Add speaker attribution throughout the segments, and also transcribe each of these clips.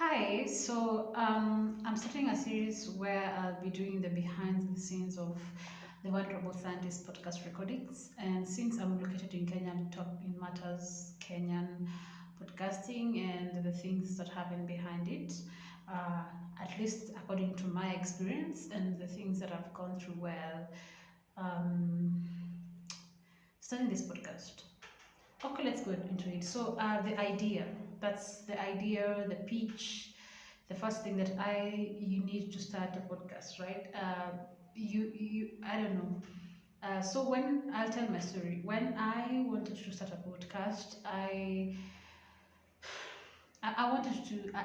Speaker 1: Hi, I'm starting a series where I'll be doing the behind the scenes of the One Robot Scientist podcast recordings. And since I'm located in Kenya, I'm talking matters Kenyan podcasting and the things that happen behind it, uh, at least according to my experience and the things that I've gone through while um, starting this podcast. Okay, let's go into it. The idea, that's the idea, the pitch, the first thing that you need to start a podcast, right? I don't know. So when I'll tell my story, when I wanted to start a podcast, I wanted to. I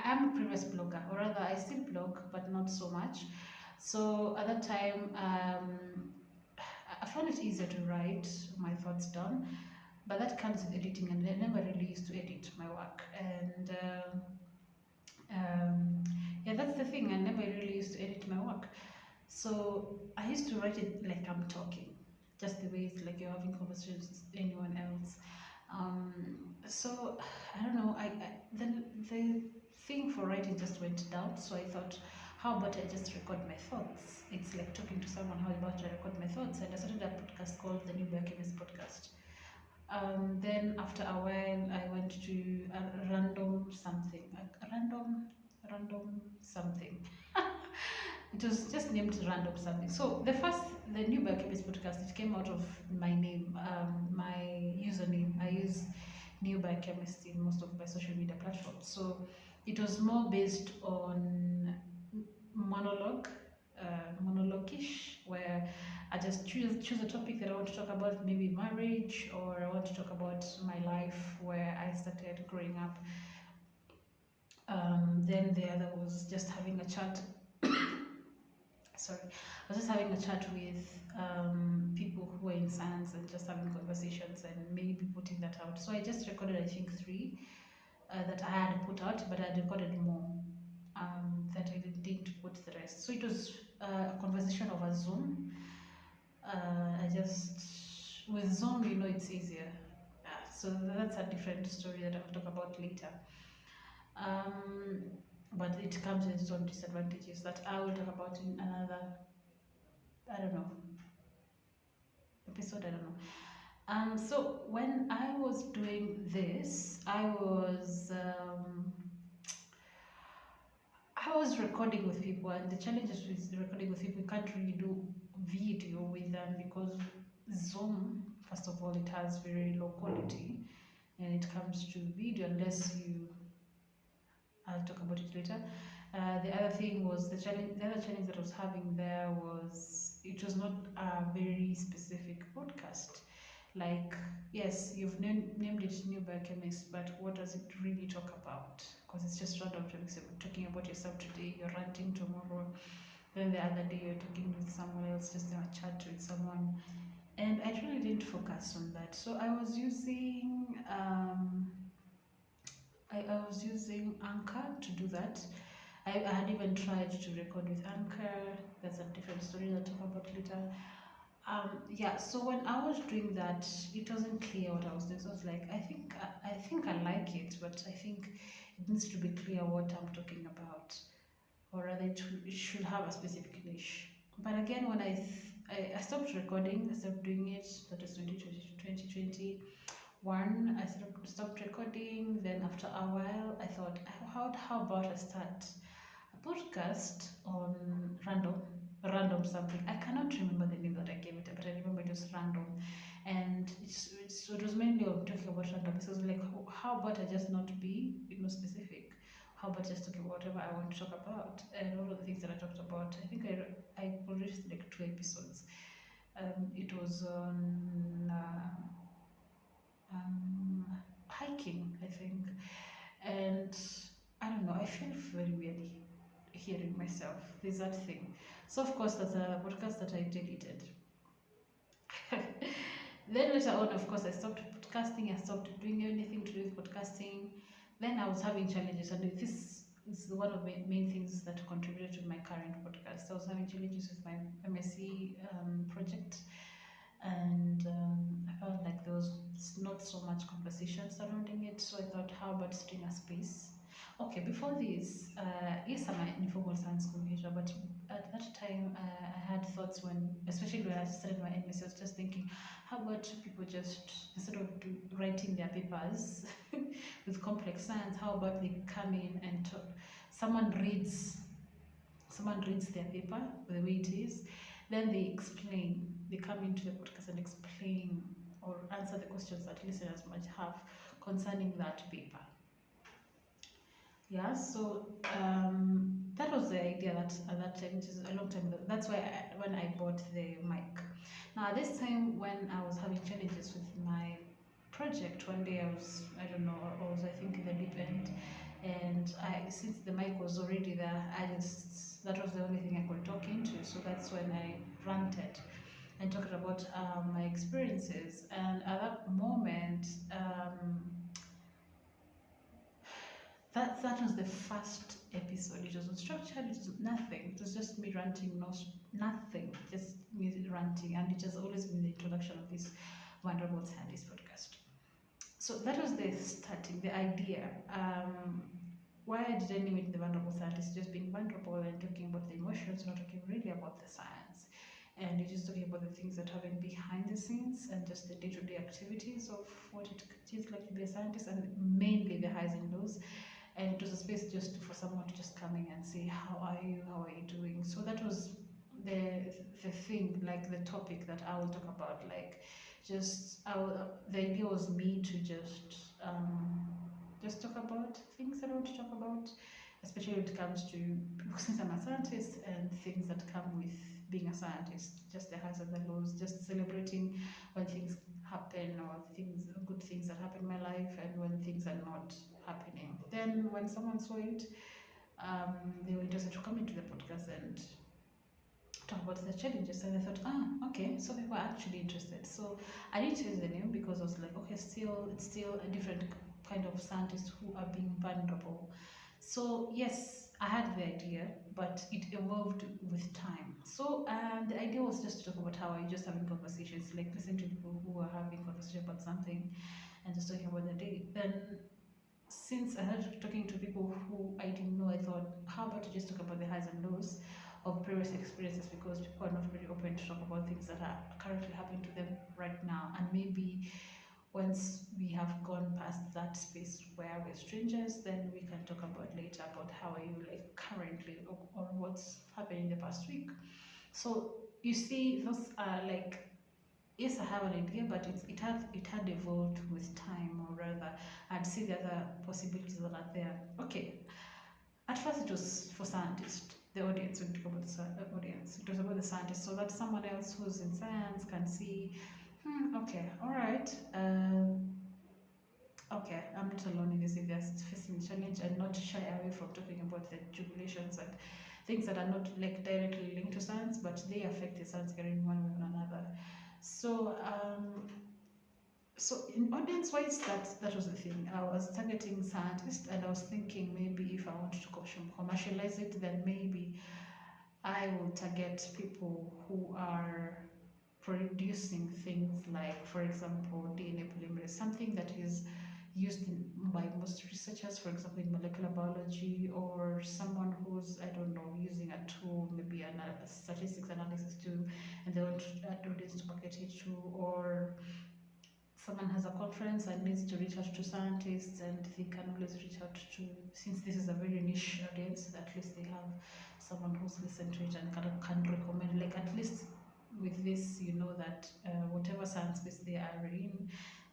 Speaker 1: am a previous blogger, or rather, I still blog, but not so much. So at that time, I found it easier to write my thoughts down, but that comes with editing, and I never really used to edit my work. Yeah, that's the thing. I never really used to edit my work. So I used to write it like I'm talking, just the way it's like you're having conversations with anyone else. So I don't know. The thing for writing just went down. So I thought, how about I just record my thoughts? It's like talking to someone. How about I record my thoughts? And I started a podcast called the New Biochemist Podcast. Then after a while, I went to a random something. It was just named random something. So the new Biochemist podcast, it came out of my name, my username. I use new Biochemist in most of my social media platforms. So it was more based on monologue, monologue-ish, where I just choose a topic that I want to talk about, maybe marriage, or I want to talk about my life where I started growing up. Then the other was just having a chat. Sorry, I was just having a chat with people who were in science and just having conversations and maybe putting that out. So I just recorded, I think, three that I had put out, but I had recorded more that I didn't put the rest. So it was a conversation over Zoom. I just with Zoom, it's easier. So that's a different story that I'll talk about later. Um, but it comes with its own disadvantages that I will talk about in another, I don't know, episode. I don't know. So when I was doing this, I was recording with people, and the challenges with recording with people, you can't really do video with them because Zoom, first of all, it has very low quality, and it comes to video unless you. I'll talk about it later. The other thing was the challenge. The other challenge that I was having there was it was not a very specific podcast. Like, yes, you've named it New Biochemist, but what does it really talk about? Because it's just random topics. You're talking about yourself today, you're ranting tomorrow, then the other day you're talking with someone else, just a chat with someone. And I really didn't focus on that. So I was using Anchor to do that. I had even tried to record with Anchor. That's a different story that I'll talk about later. Yeah, so when I was doing that, it wasn't clear what I was doing. So I was like, I think I like it, but I think it needs to be clear what I'm talking about, or rather, it should have a specific niche. But again, when I stopped recording, I stopped doing it. That was 2021. I stopped recording. Then after a while, I thought, how about I start a podcast on random something. I cannot remember the name that I gave it, but I remember it was random, and it was mainly on talking about random. So it was like, how about I just not be specific? How about just talking about whatever I want to talk about? And all of the things that I talked about, I think I produced like 2 episodes. It was on hiking, I think, and I don't know. I feel very weird hearing myself. There's that thing. So of course, that's a podcast that I deleted. Then later on, of course, I stopped podcasting. I stopped doing anything to do with podcasting. Then I was having challenges, and this is one of the main things that contributed to my current podcast. I was having challenges with my MSc project, and I felt like there was not so much conversation surrounding it. So I thought, how about starting a space? Okay, before this, yes, I'm an informal science computer, but at that time, I had thoughts when, especially when I started my MSc, I was just thinking, how about people just, instead of writing their papers with complex science, how about they come in and talk, someone reads their paper the way it is, then they explain, they come into the podcast and explain or answer the questions that listeners might have concerning that paper. Yeah, so that was the idea that at that time, which is a long time ago. That's why when I bought the mic. Now this time when I was having challenges with my project, one day I don't know, I was I think in the deep end, and since the mic was already there, that was the only thing I could talk into. So that's when I ranted and talked about my experiences. And at that moment, that was the first episode. It wasn't structured, it was nothing. It was just me ranting, nothing, just me ranting. And it has always been the introduction of this Vulnerable Scientist podcast. So that was the starting, the idea. Why did I name it the Vulnerable Scientist? Just being vulnerable and talking about the emotions, not talking really about the science. And it is talking about the things that happen behind the scenes and just the day-to-day activities of what it is like to be a scientist, and mainly the highs and lows. And it was a space just for someone to just come in and say, how are you doing? So that was the thing, like the topic that I will talk about. Like, the idea was me to just talk about things that I want to talk about, especially when it comes to, since I'm a scientist, and things that come with being a scientist, just the highs and the lows, just celebrating when things happen, or good things that happen in my life, and when things are not happening. Then when someone saw it, they were interested to come into the podcast and talk about the challenges, and I thought, okay, so people are actually interested. So I didn't change the name because I was like, okay, it's still a different kind of scientists who are being vulnerable. So yes, I had the idea, but it evolved with time. So the idea was just to talk about how I just having conversations, like listen to people who are having conversation about something and just talking about the day. Then since I started talking to people who I didn't know, I thought, how about to just talk about the highs and lows of previous experiences, because people are not really open to talk about things that are currently happening to them right now. And maybe once we have gone past that space where we're strangers, then we can talk about later about how are you like currently, or what's happening in the past week. So you see, those are like, yes, I have an idea, but it had evolved with time, or rather, I'd see the other possibilities that are there. Okay, at first it was for scientists, the audience. When we talk about the audience, it was about the scientists, so that someone else who's in science can see, okay, all right, okay, I'm not alone in this. If they're facing a challenge, and not shy away from talking about the tribulations and things that are not like directly linked to science, but they affect the science career in one way or another. So so in audience wise, that was the thing. I was targeting scientists, and I was thinking maybe if I wanted to commercialize it, then maybe I will target people who are producing things like, for example, DNA polymerase, something that is used by most researchers, for example, in molecular biology, or someone who's, I don't know, using a tool, maybe a statistics analysis tool, and they want audience to market it to, or someone has a conference and needs to reach out to scientists, and they can always reach out to, since this is a very niche audience, at least they have someone who's listened to it and can recommend, like at least with this, you know that whatever science space they are in,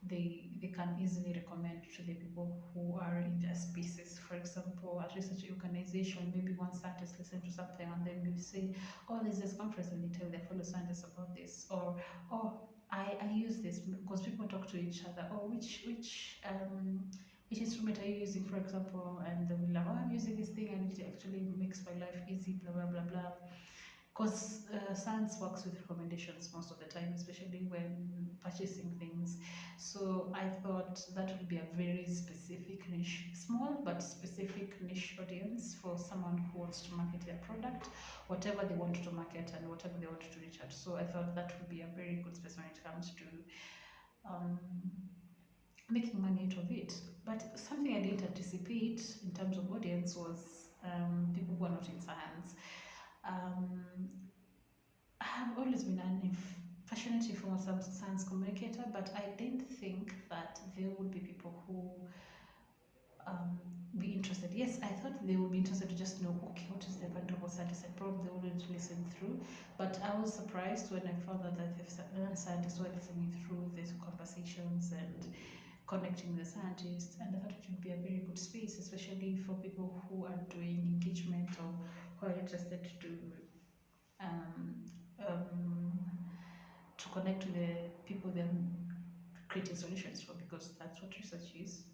Speaker 1: they can easily recommend to the people who are in their spaces. For example, at research organization, maybe one scientist listen to something and then maybe say, oh, there's this conference, and they tell their fellow scientists about this, or oh, I use this, because people talk to each other. Oh, which instrument are you using, for example? And they will be like, oh, I'm using this thing, and it actually makes my life easy, blah blah blah blah. Because science works with recommendations most of the time, especially when purchasing things. So I thought that would be a very specific niche, small but specific niche audience for someone who wants to market their product, whatever they want to market and whatever they want to reach out. So I thought that would be a very good space when it comes to making money out of it. But something I didn't anticipate in terms of audience audience was people who are not in science. I have always been an passionate informal science communicator, but I didn't think that there would be people who be interested. Yes, I thought they would be interested to just know, okay, what is the Van Global Scientist? I probably they wouldn't listen through, but I was surprised when I found out that the scientists were listening through these conversations and connecting the scientists, and I thought it would be a very good space, especially for people who are doing engagement or who are interested um, um, to connect to the people they're creating solutions for, because that's what research is,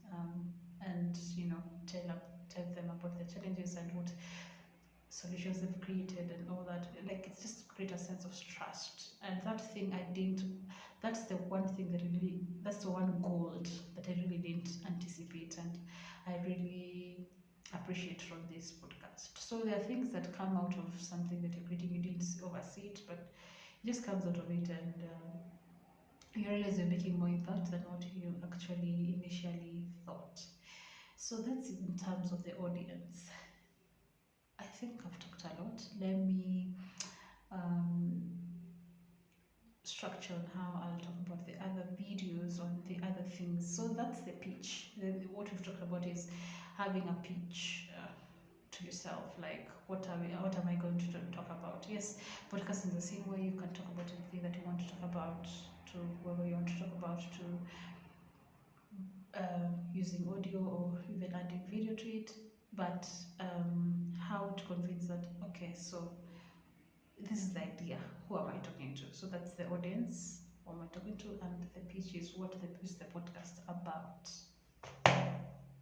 Speaker 1: and tell them about the challenges and what solutions they've created and all that. Like, it's just create a sense of trust, and that's the one thing that's the one gold that I really didn't anticipate, and I really appreciate from this podcast. So there are things that come out of something that you're creating, you didn't oversee it, but it just comes out of it, and you realize you're making more impact than what you actually initially thought. So that's in terms of the audience. I think I've talked a lot. Let me um, structure on how I'll talk about the other videos on the other things. So that's the pitch. What we've talked about is having a pitch to yourself, like what am I going to talk about? Yes, podcast is the same way. You can talk about anything that you want to talk about to whoever you want to talk about, to using audio or even adding video to it, but how to convince that, okay, so this is the idea, who am I talking to? So that's the audience, who am I talking to, and the pitch is what is the podcast about.